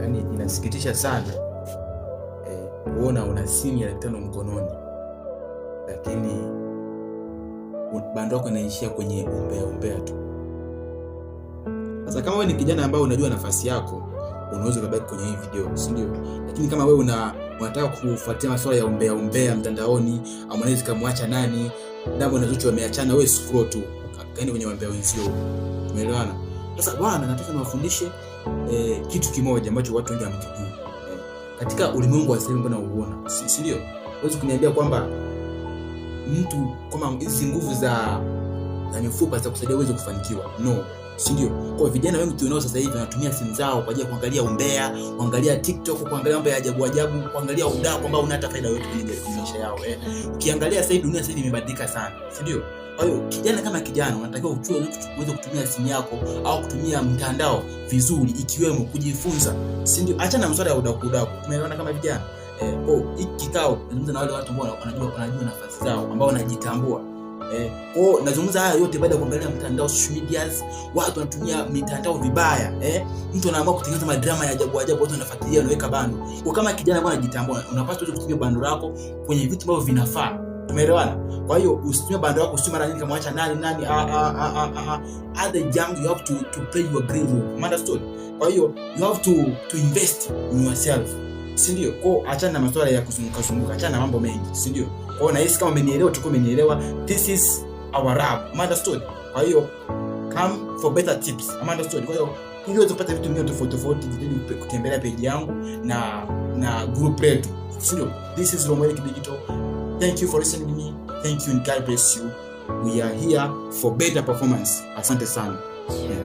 Yaani inasikitisha sana kuona una simu ya 500 mkononi, lakini bando yako inaishia kwenye umbea tu. Sasa kama wewe ni kijana ambaye unajua nafasi yako, unaweza kubaki kwenye hii video, si ndio? Lakini kama wewe unataka kufuatia masuala ya umbea mtandaoni, au unaweza kumwacha nani ndivyo unazocho wameachana, wewe scroll tu kaeni kwenye umbea wenzio. Umeelewana? Sasa bwana, nataka niwafundishe kitu kimoja ambacho watu wengi hawakijui. Katika ulimwengu wa sasa mbona unaona, si ndio? Huwezi kuniambia kwamba mtu kama hizi nguvu za mifupa za kusaidia uweze kufanikiwa. No, si ndio? Kwa vijana wengi tunao sasa hivi wanatumia simu zao kwa ajili ya kuangalia umbea, kuangalia TikTok, kuangalia mambo ya ajabu, kuangalia udaku kwamba una hata faida yote kwenye maisha yao. Ukiangalia sasa dunia sasa imebadilika sana, si ndio? Kwa hiyo kijana kama kijana unatakiwa uweze kutumia simu yako au kutumia mtandao vizuri, ikiwemo kujifunza, si ndio? Acha na masuala ya udaku. Umeelewana kama vijana? Hiki kikao nazungumza na wale watu ambao wanajua nafasi zao, ambao wanajitambua. Nazungumza haya yote baada ya kuangalia mtandao, social media, watu wanatumia mitandao vibaya. Mtu anaamua kutengeneza madrama ya ajabu, watu wanafuatilia, wanaweka bando. Kwa kama kijana bwana jitambua, unapaswa kutumia bando lako kwenye vitu ambavyo vinafaa. Tumeelewana? Kwa hiyo usitumie bando lako usio mara nyingi kama acha nani at the young you have to play your green role. Understood? Kwa hiyo you have to invest in yourself. Si ndio? Kwa achana na masuala ya kuzunguka, achana na mambo mengi, si ndio? Kwa na hisi kama umenielewa, umenielewa. This is our rap. Understood? Kwa hiyo come for better tips. Understood? Kwa hiyo ili uweze kupata vitu vingi tofauti, jitahidi kutembelea page yangu na group letu. Si ndio? This is Romerick Digital. Thank you for listening to me. Thank you and God bless you. We are here for better performance. Asante sana.